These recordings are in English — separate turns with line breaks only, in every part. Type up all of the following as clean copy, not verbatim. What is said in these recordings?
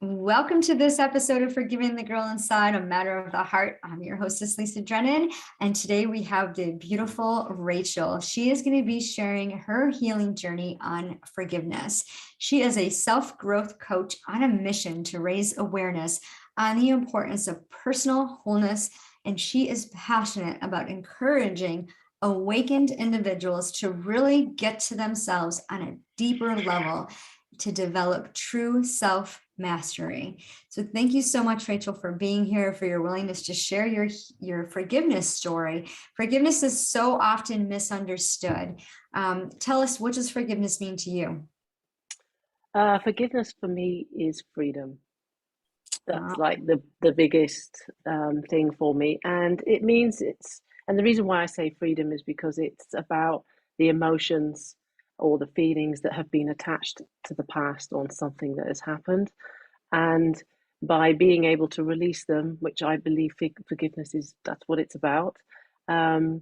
Welcome to this episode of Forgiving the Girl Inside, a Matter of the Heart. I'm your hostess, Lisa Drennan, and today we have the beautiful Rachel. She is going to be sharing her healing journey on forgiveness. She is a self-growth coach on a mission to raise awareness on the importance of personal wholeness, and she is passionate about encouraging awakened individuals to really get to themselves on a deeper level to develop true self-mastery. So thank you so much, Rachel, for being here, for your willingness to share your forgiveness story. Forgiveness is so often misunderstood. Tell us, what does forgiveness mean to you?
Forgiveness for me is freedom.
Uh,
That's like the biggest thing for me, and it means and the reason why I say freedom is because it's about the emotions or the feelings that have been attached to the past on something that has happened, and by being able to release them, which I believe forgiveness is, that's what it's about. Um,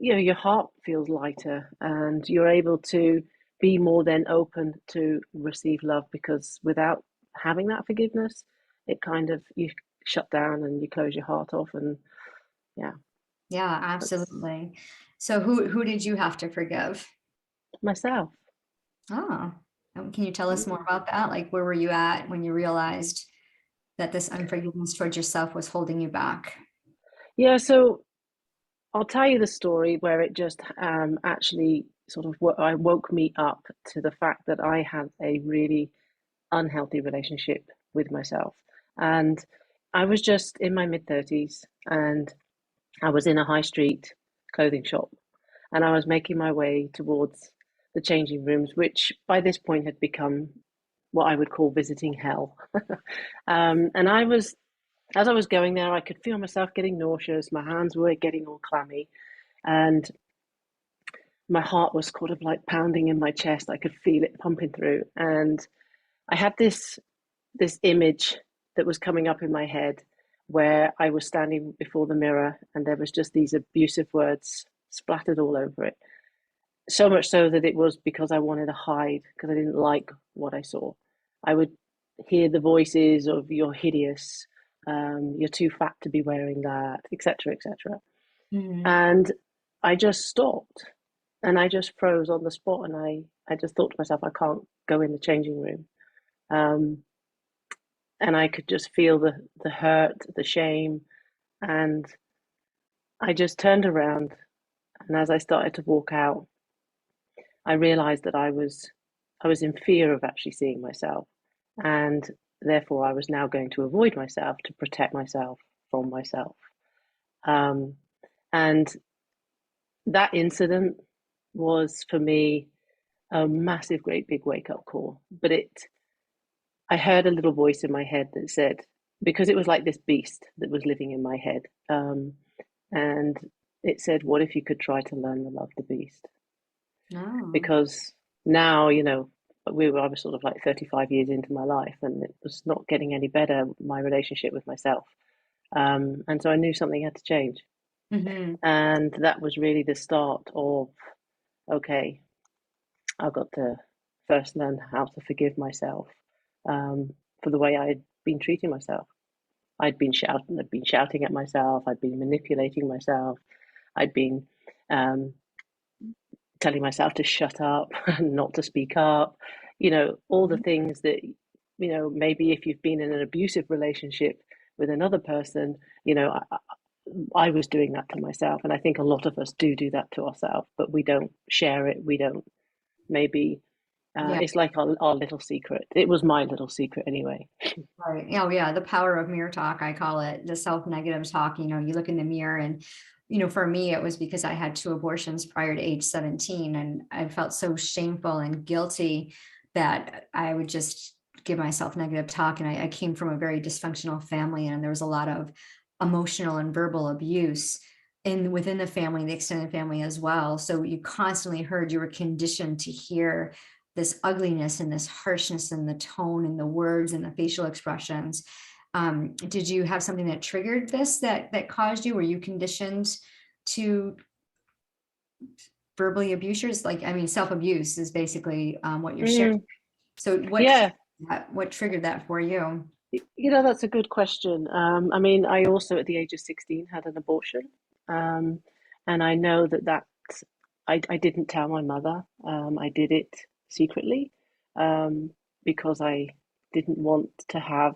your heart feels lighter, and you're able to be more than open to receive love, because without having that forgiveness, it kind of, you shut down and you close your heart off, and yeah,
yeah,
that's
absolutely. So who did you have to forgive?
myself.
Oh, can you tell us more
Mm.
about that? Like, where were you at when you realized that this unforgiveness towards yourself was holding you back?
Yeah, so I'll tell you the story where it just actually sort of I woke me up to the fact that I had a really unhealthy relationship with myself. And I was just in my mid 30s, and I was in a high street clothing shop, and I was making my way towards the changing rooms, which by this point had become what I would call visiting hell. And as I was going there, I could feel myself getting nauseous. My hands were getting all clammy, and my heart was sort of like pounding in my chest. I could feel it pumping through, and I had this image that was coming up in my head where I was standing before the mirror, and there was just these abusive words splattered all over it. So much so that it was because I wanted to hide, because I didn't like what I saw. I would hear the voices of "you're hideous," "you're too fat to be wearing that," etc., etc.
Mhm.
And I just stopped, and I just froze on the spot, and I just thought to myself, I can't go in the changing room. Um, and I could just feel the hurt, the shame, and I just turned around. And as I started to walk out, I realized that I was in fear of actually seeing myself, and therefore I was now going to avoid myself to protect myself from myself. Um, and that incident was for me a massive, great big wake up call. But I heard a little voice in my head that said, because it was like this beast that was living in my head, and it said, "What if you could try to learn to love the beast?"
Oh.
Because now, I was sort of like 35 years into my life, and it was not getting any better, my relationship with myself. And so I knew something had to change.
Hmm.
And that was really the start of, okay, I've got to first learn how to forgive myself, for the way I'd been treating myself. I'd been shouting at myself, I'd been manipulating myself, I'd been um, telling myself to shut up and not to speak up, all the things that, maybe if you've been in an abusive relationship with another person, I was doing that to myself. And I think a lot of us do that to ourselves, but we don't share it. We don't, maybe,
Yeah.
it's like our little secret. It was my little secret anyway.
Right. Oh, yeah. The power of mirror talk, I call it, the self-negative talk. You look in the mirror and, for me, it was because I had two abortions prior to age 17. And I felt so shameful and guilty that I would just give myself negative talk. And I came from a very dysfunctional family, and there was a lot of emotional and verbal abuse within the family, the extended family as well. So you constantly heard, you were conditioned to hear this ugliness and this harshness in the tone and the words and the facial expressions. Did you have something that triggered this that caused you? Were you conditioned to verbally abuse yours? Like, I mean, self-abuse is basically what you're sharing.
Mm,
So
yeah.
what triggered that for you?
That's a good question. I mean, I also at the age of 16 had an abortion. Um, and I know I didn't tell my mother. I did it secretly, um, because I didn't want to have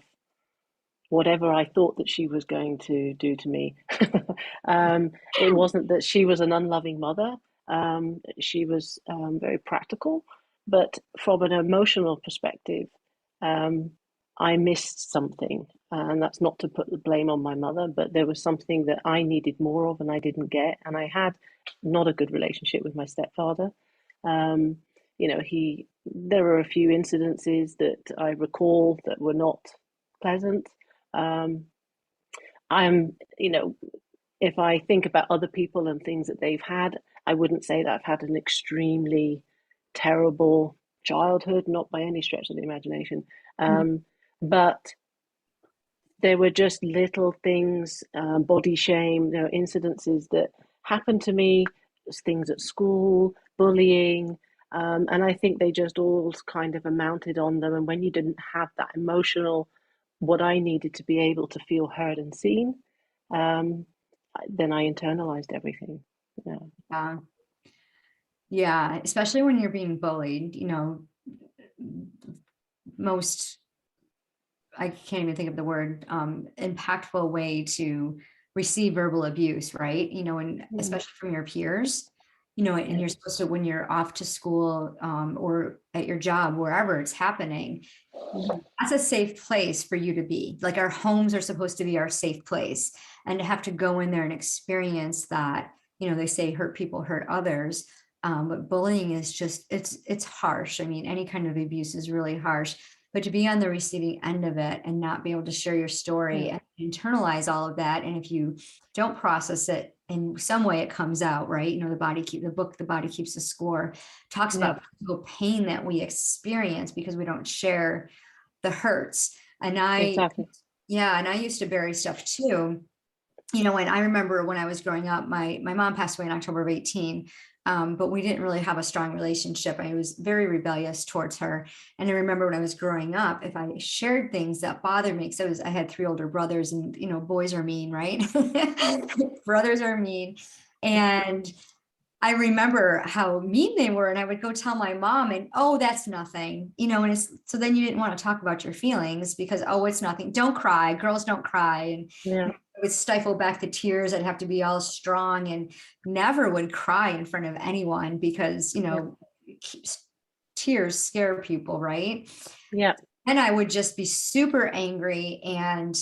whatever I thought that she was going to do to me. It wasn't that she was an unloving mother. She was very practical, but from an emotional perspective, um, I missed something. And that's not to put the blame on my mother, but there was something that I needed more of and I didn't get. And I had not a good relationship with my stepfather. Um, there were a few incidences that I recall that were not pleasant. um, I'm, if I think about other people and things that they've had, I wouldn't say that I've had an extremely terrible childhood, not by any stretch of the imagination.
Mhm.
Um, but there were just little things, body shame, incidences that happened to me, things at school, bullying. And I think they just all kind of amounted on them. And when you didn't have that emotional, what I needed to be able to feel heard and seen, um, then I internalized everything. Yeah.
Yeah. Yeah, especially when you're being bullied, most, I can't even think of the word, impactful way to receive verbal abuse, right? And
Mm.
especially from your peers, and you're
Yes.
supposed to, when you're off to school, or at your job, wherever it's happening,
Mhm.
that's a safe place for you to be. Like our homes are supposed to be our safe place. And to have to go in there and experience that, they say hurt people hurt others. But bullying is just, it's harsh. I mean, any kind of abuse is really harsh. But to be on the receiving end of it and not be able to share your story
Yeah.
and internalize all of that. And if you don't process it in some way, it comes out, right? The Body Keeps the Score, talks
Yeah.
about the pain that we experience because we don't share the hurts. And
Exactly.
I used to bury stuff too. And I remember when I was growing up, my mom passed away in October of 18. But we didn't really have a strong relationship. I was very rebellious towards her. And I remember when I was growing up, if I shared things that bothered me, because I had three older brothers, and boys are mean, right? Brothers are mean. And I remember how mean they were, and I would go tell my mom, and oh, that's nothing, and it's so then you didn't want to talk about your feelings because oh, it's nothing. Don't cry, girls don't cry, and
Yeah.
I would stifle back the tears. I'd have to be all strong and never would cry in front of anyone because
Yeah.
tears scare people, right?
Yeah.
And I would just be super angry and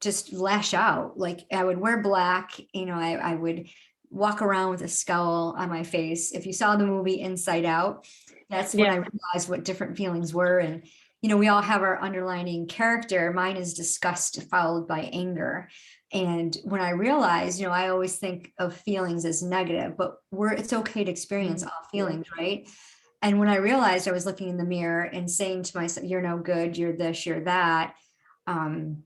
just lash out. Like I would wear black, I would walk around with a scowl on my face. If you saw the movie Inside Out, that's when I
Yeah.
realized what different feelings were. And, we all have our underlining character. Mine is disgust followed by anger. And when I realized, I always think of feelings as negative, but it's okay to experience
Mm.
all
Yeah.
feelings, right? And when I realized I was looking in the mirror and saying to myself, you're no good, you're this, you're that, um,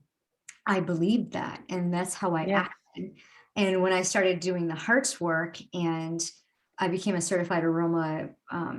I believed that. And that's how I
Yeah.
acted. And when I started doing the heart's work and I became a certified aroma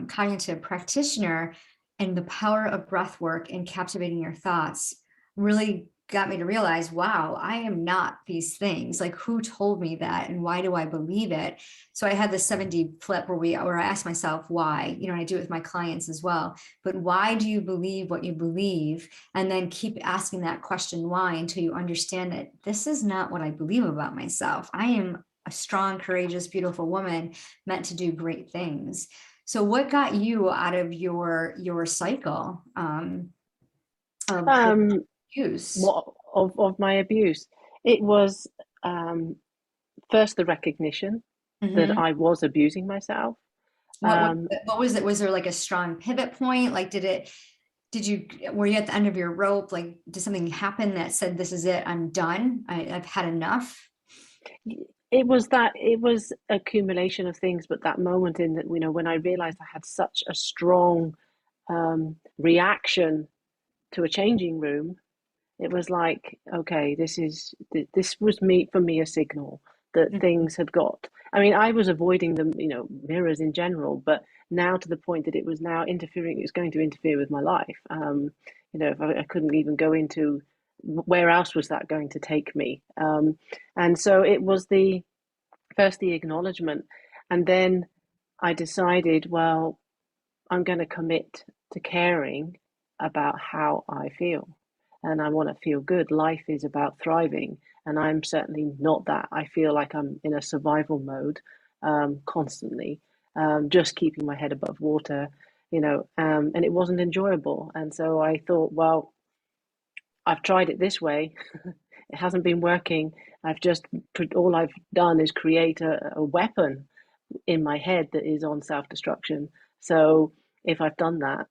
cognitive practitioner, and the power of breath work and captivating your thoughts really got me to realize, wow, I am not these things. Like, who told me that? And why do I believe it? So I had this 7D flip where I asked myself why, and I do it with my clients as well. But why do you believe what you believe? And then keep asking that question why until you understand that this is not what I believe about myself. I am a strong, courageous, beautiful woman meant to do great things. So what got you out of your cycle of
Um,
abuse?
what of my abuse? It was, um, first the recognition that
Mhm.
I was abusing myself.
What was
Um,
what was it? Was there like a strong pivot point? Like, were you at the end of your rope? Like, did something happen that said, this is it, I'm done, I've had enough?
it was accumulation of things, but that moment in that, when I realized I had such a strong reaction to a changing room, it was like, okay, this was me for me a signal that
Mhm.
things had got. I mean, I was avoiding them, mirrors in general, but now to the point that it was now interfering. It was going to interfere with my life. If I couldn't even go into where else was that going to take me? And so it was the first the acknowledgement, and then I decided, well, I'm going to commit to caring about how I feel. And I want to feel good. Life is about thriving. And I'm certainly not that. I feel like I'm in a survival mode constantly, just keeping my head above water, and it wasn't enjoyable. And so I thought, well, I've tried it this way. It hasn't been working. All I've done is create a weapon in my head that is on self-destruction. So if I've done that,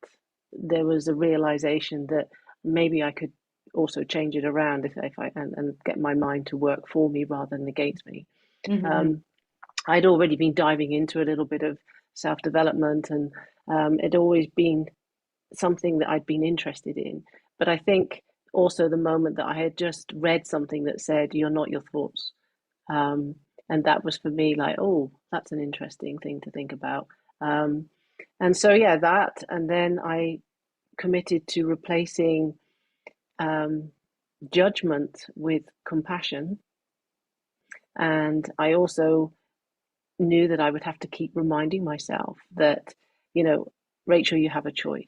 there was a realization that maybe I could also change it around if I and get my mind to work for me rather than against me.
Mm-hmm.
Um, I'd already been diving into a little bit of self-development, and it'd always been something that I'd been interested in. But I think also the moment that I had just read something that said, "You're not your thoughts." Um, and that was for me like, oh, that's an interesting thing to think about. Um, and so, yeah, that. And then I committed to replacing um, judgment with compassion. And I also knew that I would have to keep reminding myself that, you know, Rachel, you have a choice.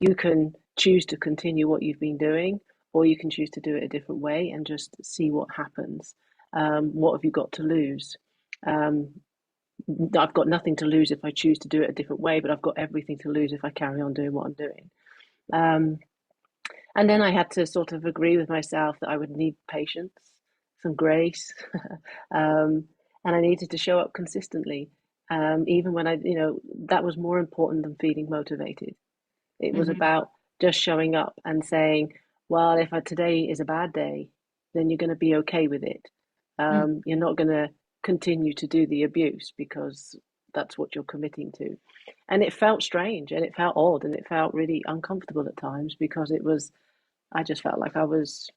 You can choose to continue what you've been doing, or you can choose to do it a different way and just see what happens. What have you got to lose? Um, I've got nothing to lose if I choose to do it a different way, but I've got everything to lose if I carry on doing what I'm doing. Um, and then I had to sort of agree with myself that I would need patience, some grace, um, and I needed to show up consistently. Even when that was more important than feeling motivated. It was
Mm-hmm.
about just showing up and saying, well, if today is a bad day, then you're going to be okay with it. You're not going to continue to do the abuse because that's what you're committing to. And it felt strange and it felt odd and it felt really uncomfortable at times because I just felt like I was,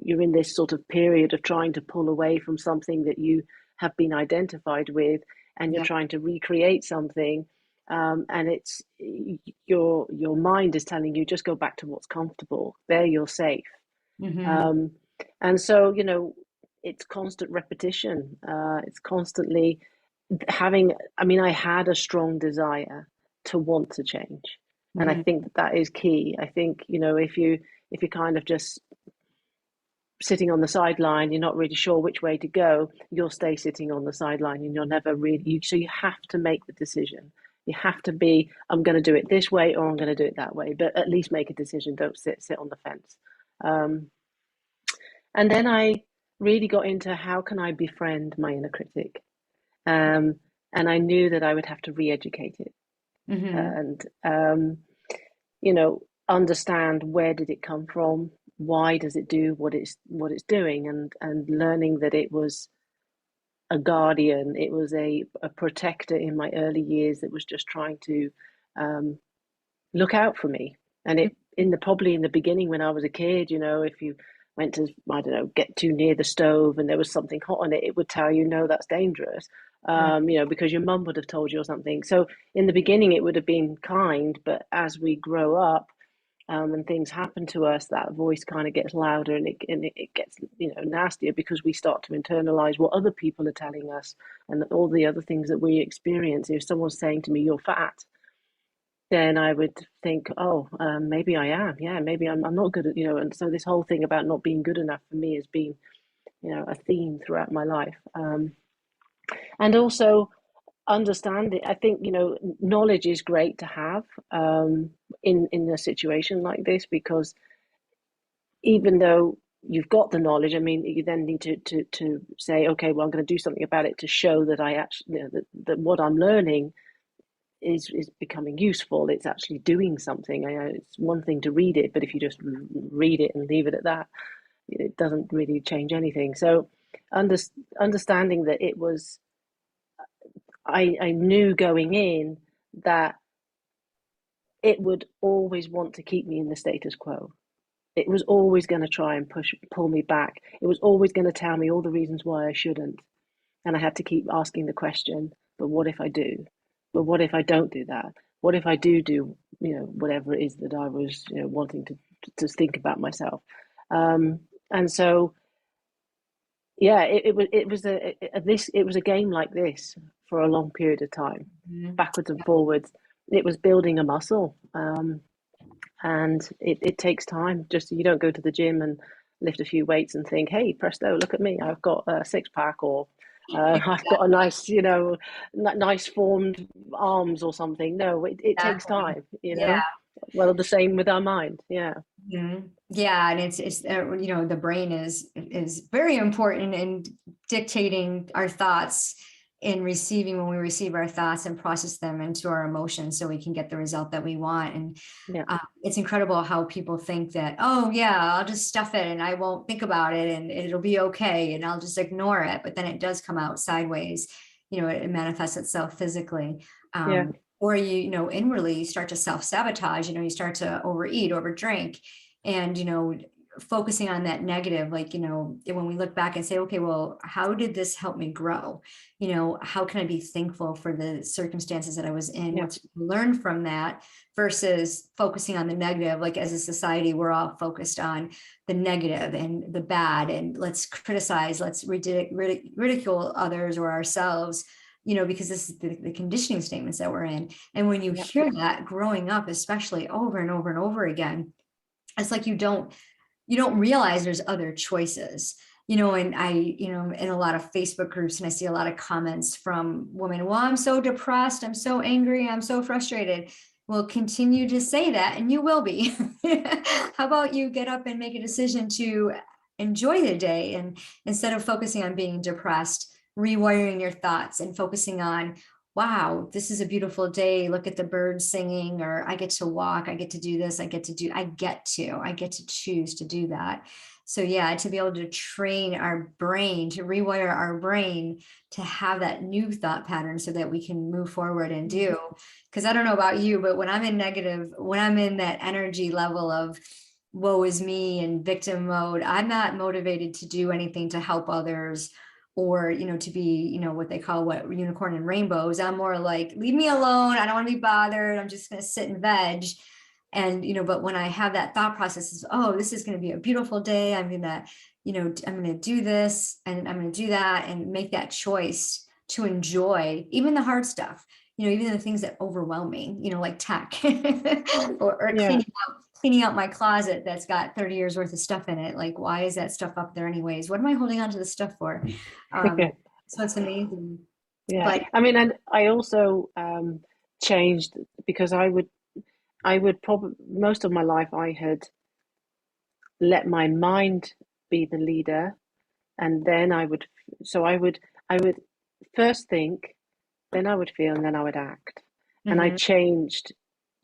you're in this sort of period of trying to pull away from something that you have been identified with, and you're
Yeah.
trying to recreate something, and it's your mind is telling you just go back to what's comfortable. There, you're safe.
Mm-hmm.
Um, and so it's constant repetition. It's constantly having. I mean, I had a strong desire to want to change, and I
Mm-hmm.
think that is key. I think if you kind of just sitting on the sideline, you're not really sure which way to go, you'll stay sitting on the sideline and you'll never really. So you have to make the decision. You have to be, I'm going to do it this way or I'm going to do it that way, but at least make a decision. Don't sit on the fence. Um, and then I really got into how can I befriend my inner critic? Um, and I knew that I would have to re-educate it
Mm-hmm.
and understand where did it come from, why does it do what it's doing, and learning that it was a guardian, it was a protector in my early years that was just trying to um, look out for me. And it probably in the beginning when I was a kid, if you went to, I don't know, get too near the stove and there was something hot on it, it would tell you no, that's dangerous.
Right.
Because your mum would have told you or something. So in the beginning it would have been kind, but as we grow up, and things happen to us, that voice kind of gets louder and it gets nastier because we start to internalize what other people are telling us and all the other things that we experience. If someone's saying to me, "You're fat," then I would think, "Oh, maybe I am. Yeah, maybe I'm not good at." And so this whole thing about not being good enough for me has been a theme throughout my life, and also understanding. I think knowledge is great to have in a situation like this because even though you've got the knowledge, I mean, you then need to say, okay, well, I'm going to do something about it to show that I actually, that what I'm learning is becoming useful. It's actually doing something. It's one thing to read it, but if you just read it and leave it at that, it doesn't really change anything. So, under, understanding that it was, I knew going in that it would always want to keep me in the status quo. It was always going to try and pull me back. It was always going to tell me all the reasons why I shouldn't. And I had to keep asking the question, but what if I do? But what if I don't do that? what if I do, whatever it is that I was, wanting to think about myself. And so, yeah, it was a game like this for a long period of time,
Mhm.
backwards and forwards. It was building a muscle, and it takes time. Just you don't go to the gym and lift a few weights and think, "Hey, presto, look at me! I've got a six pack," or "I've got a nice, nice formed arms or something." No, it takes
Exactly.
time.
Yeah.
Well, the same with our mind. Yeah,
Mhm. Yeah, and it's the brain is very important in dictating our thoughts and receiving when we receive our thoughts and process them into our emotions so we can get the result that we want. And
yeah,
it's incredible how people think that, oh yeah, I'll just stuff it and I won't think about it and it'll be okay and I'll just ignore it. But then it does come out sideways. It manifests itself physically.
yeah,
Or inwardly you start to self-sabotage, you start to overeat, overdrink, and focusing on that negative, like when we look back and say, okay, well, how did this help me grow? How can I be thankful for the circumstances that I was in?
yeah,
What's learned from that versus focusing on the negative? Like as a society, we're all focused on the negative and the bad, and let's criticize, let's ridicule others or ourselves, because this is the conditioning statements that we're in. And when you
yeah,
hear that growing up, especially over and over and over again, it's like you don't realize there's other choices. And I, in a lot of Facebook groups, and I see a lot of comments from women, well, I'm so depressed, I'm so angry, I'm so frustrated. Well, continue to say that and you will be. How about you get up and make a decision to enjoy the day, and instead of focusing on being depressed, rewiring your thoughts and focusing on, wow, this is a beautiful day. Look at the birds singing, or I get to walk, I get to do this, I get to choose to do that. So yeah, to be able to train our brain, to rewire our brain to have that new thought pattern so that we can move forward and
mhm,
do. Because I don't know about you, but when I'm in that energy level of woe is me and victim mode, I'm not motivated to do anything to help others, or to be what they call what unicorn and rainbows. I'm more like, leave me alone, I don't want to be bothered, I'm just going to sit and veg. And but when I have that thought process is, oh, this is going to be a beautiful day, I'm going to do this and I'm going to do that, and make that choice to enjoy even the hard stuff, even the things that overwhelm me, like tech, or
yeah.
cleaning out my closet that's got 30 years worth of stuff in it. Like, why is that stuff up there anyways? What am I holding on to the stuff for? um so it's amazing.
Yeah.
But
I mean, and I also changed because I would probably most of my life I had let my mind be the leader, and then I would first think, then I would feel, and then I would act. And I
mhm,
changed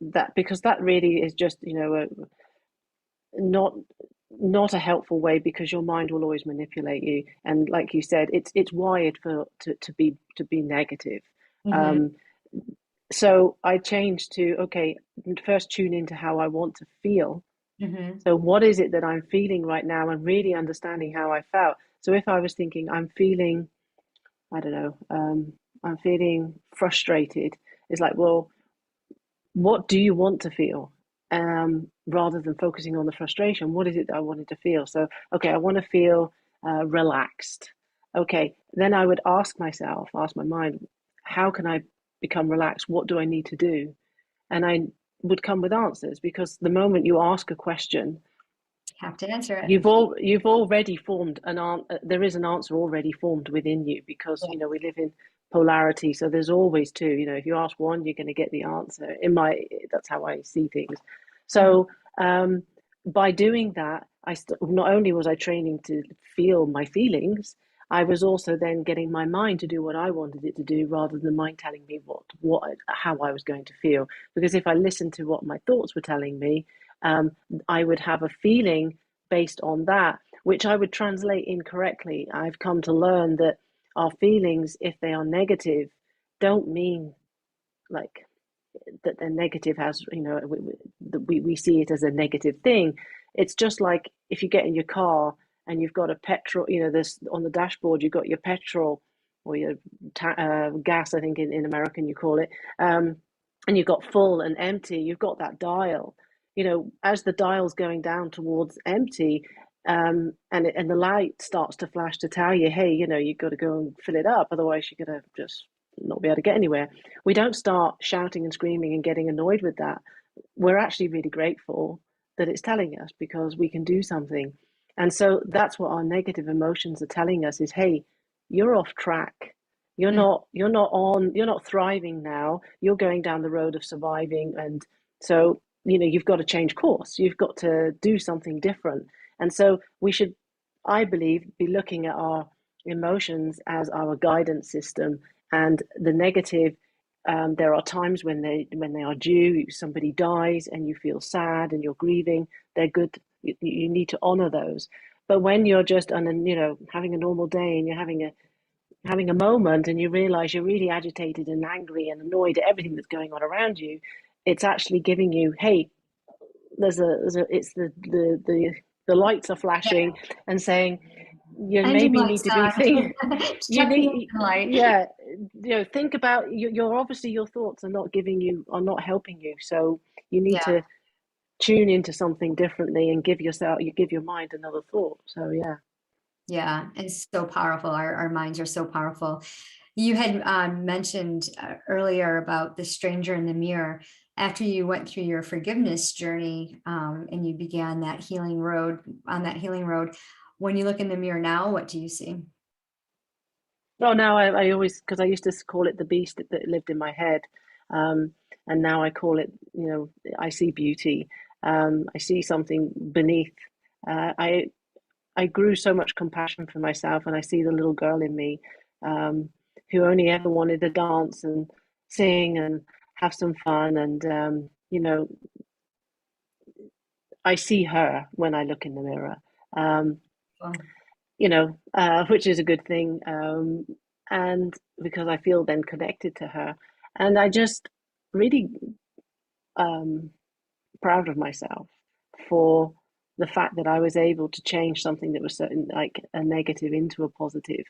that because that really is just, not not a helpful way because your mind will always manipulate you. And like you said, it's wired to be negative.
mhm,
Um, so I changed to, okay, first tune into how I want to feel.
mhm,
So what is it that I'm feeling right now, and really understanding how I felt. So if I was thinking I'm feeling, I don't know, I'm feeling frustrated, it's like, well, what do you want to feel? Rather than focusing on the frustration, what is it that I wanted to feel? So, okay, I want to feel relaxed. Okay, then I would ask my mind, how can I become relaxed? What do I need to do? And I would come with answers, because the moment you ask a question,
have to answer it.
you've already formed there is an answer already formed within you, because
Yeah.
we live in polarity, so there's always two. If you ask one, you're going to get the answer. That's how I see things.
Mhm.
So by doing that, not only was I training to feel my feelings, I was also then getting my mind to do what I wanted it to do, rather than mind telling me what how I was going to feel. Because if I listened to what my thoughts were telling me, um, I would have a feeling based on that, which I would translate incorrectly. I've come to learn that our feelings, if they are negative, don't mean like that they're negative, as we see it as a negative thing. It's just like if you get in your car and you've got a petrol, this on the dashboard, you've got your petrol or your gas, I think in American you call it. and you've got full and empty, you've got that dial. As the dial's going down towards empty, and the light starts to flash to tell you, hey, you've got to go and fill it up, otherwise you're going to just not be able to get anywhere. We don't start shouting and screaming and getting annoyed with that. We're actually really grateful that it's telling us, because we can do something. And so that's what our negative emotions are telling us is, hey, you're off track.
Mm.
You're not thriving now. You're going down the road of surviving. And so, you've got to change course. You've got to do something different. And so we should, I believe, be looking at our emotions as our guidance system. And the negative, there are times when they are due. Somebody dies and you feel sad and you're grieving. They're good. You need to honor those. But when you're just having a normal day, and you're having a moment, and you realize you're really agitated and angry and annoyed at everything that's going on around you, it's actually giving you, hey, it's the lights are
Yeah.
flashing and saying, you
Engine
maybe need
lights
to be
on.
think you
Check the
need
engine light.
yeah, think about you're obviously, your thoughts are not helping you, so you need
Yeah.
to tune into something differently and give your mind another thought. So yeah.
Yeah, it's so powerful. Our minds are so powerful. You had mentioned earlier about the stranger in the mirror. After you went through your forgiveness journey, and you began that healing road, on that healing road, when you look in the mirror now, what do you see?
Oh, now I always, because I used to call it the beast that lived in my head, um, and now I call it, I see beauty. I see something beneath. I grew so much compassion for myself, and I see the little girl in me, um, who only ever wanted to dance and sing and have some fun. And I see her when I look in the mirror. Um,
Well,
which is a good thing. And because I feel then connected to her, and I just really um, proud of myself for the fact that I was able to change something that was certain like a negative into a positive,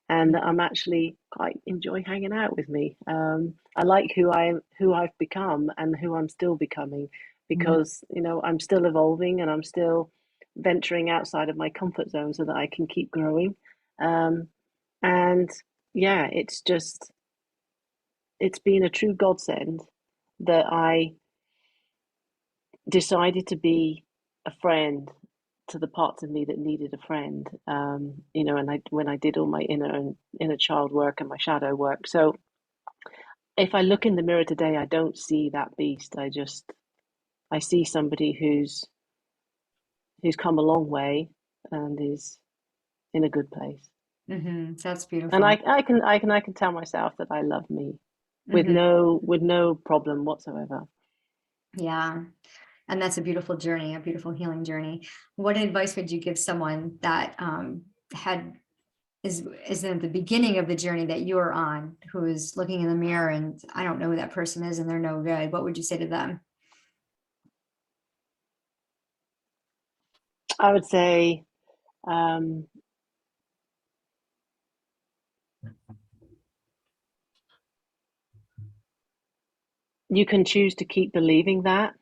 and that I'm actually quite enjoy hanging out with me. I like who I've become, and who I'm still becoming,
mhm.
because I'm still evolving, and I'm still venturing outside of my comfort zone so that I can keep growing. Um, and yeah, it's been a true godsend that I decided to be a friend to the parts of me that needed a friend. And when I did all my inner child work and my shadow work. So if I look in the mirror today, I don't see that beast. I see somebody who's come a long way and is in a good place.
That's
And
beautiful.
I can tell myself that I love me
Hmm.
with no problem whatsoever.
Yeah. And that's a beautiful journey, a beautiful healing journey. What advice would you give someone that had is in the beginning of the journey that you're on, who is looking in the mirror and I don't know who that person is and they're no good? What would you say to them?
I would say, um, you can choose to keep believing that,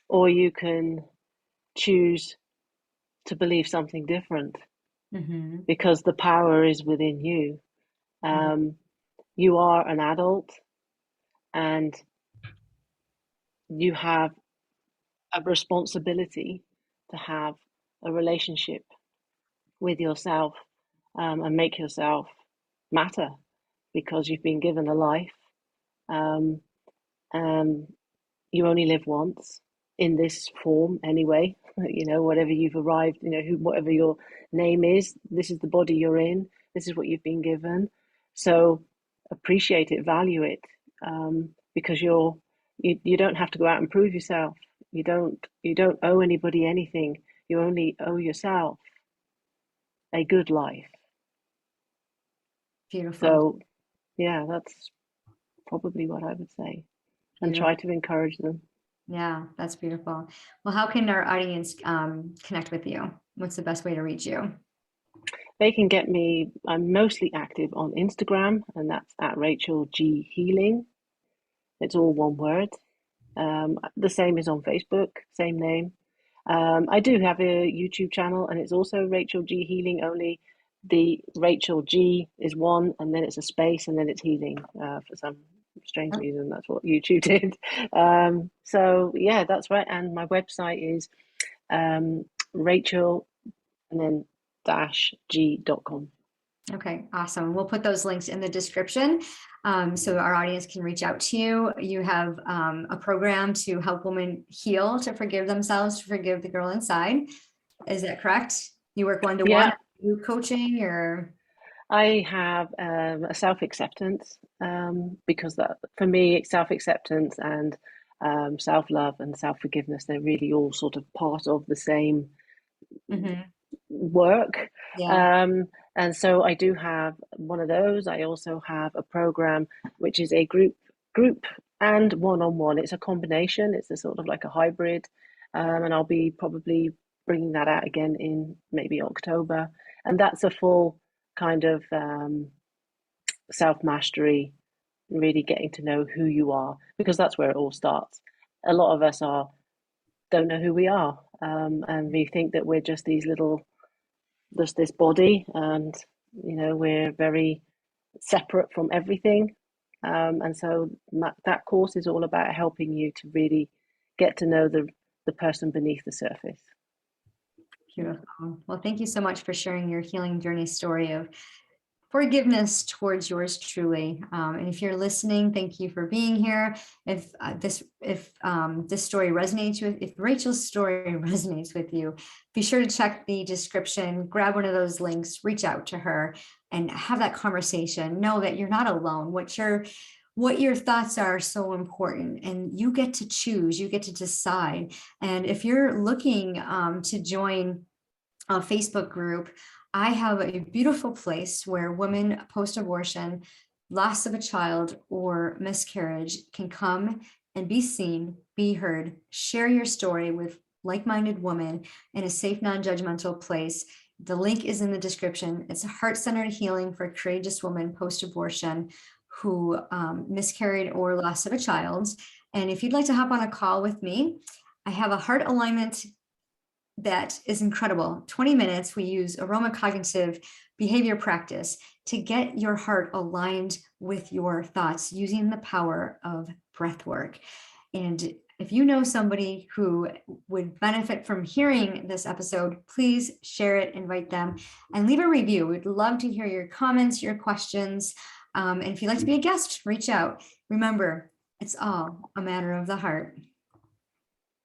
or you can choose to believe something different,
Hmm.
because the power is within you. Um, you are an adult, and you have a responsibility to have a relationship with yourself, and make yourself matter, because you've been given a life. Um, and you only live once in this form anyway. Whatever you've arrived, whatever your name is, this is the body you're in, this is what you've been given. So appreciate it, value it, because you don't have to go out and prove yourself. You don't owe anybody anything. You only owe yourself a good life.
Beautiful.
So yeah, that's probably what I would say, and try
Beautiful.
to encourage them.
Yeah, that's beautiful. Well, how can our audience connect with you? What's the best way to reach you?
They can get me. I'm mostly active on Instagram, and that's at Rachel G Healing. It's all one word. The same is on Facebook, same name. I do have a YouTube channel, and it's also Rachel G Healing. Only the Rachel G is one, and then it's a space, and then it's healing. For some strange reason, that's what YouTube did. So yeah, that's right. And my website is Rachel and then -g.com.
Okay, awesome. We'll put those links in the description so our audience can reach out to you. You have a program to help women heal, to forgive themselves, to forgive the girl inside. Is that correct? You work one-to-one,
Yeah,
you coaching, or?
I have a self-acceptance because that for me, self-acceptance and self-love and self-forgiveness, they're really all sort of part of the same
Mhm.
work.
Yeah.
And so I do have one of those. I also have a program which is a group and one-on-one. It's a combination. It's a sort of like a hybrid. And I'll be probably bringing that out again in maybe October. And that's a full kind of self-mastery, really getting to know who you are, because that's where it all starts. A lot of us are don't know who we are, and we think that we're just these little, just this body, and we're very separate from everything. And so that course is all about helping you to really get to know the person beneath the surface.
Beautiful. Well, thank you so much for sharing your healing journey story of forgiveness towards yours truly. And if you're listening, thank you for being here. If this story resonates with, if Rachel's story resonates with you, be sure to check the description, grab one of those links, reach out to her and have that conversation. Know that you're not alone. What your thoughts are so important, and you get to choose, you get to decide. And if you're looking to join a Facebook group, I have a beautiful place where women post-abortion, loss of a child, or miscarriage can come and be seen, be heard, share your story with like-minded women in a safe, non-judgmental place. The link is in the description. It's a heart-centered healing for courageous women post-abortion who miscarried or loss of a child. And if you'd like to hop on a call with me, I have a heart alignment that is incredible. 20 minutes, we use aroma-cognitive behavior practice to get your heart aligned with your thoughts using the power of breath work. And if you know somebody who would benefit from hearing this episode, please share it, invite them, and leave a review. We'd love to hear your comments, your questions. And if you'd like to be a guest, reach out. Remember, it's all a matter of the heart.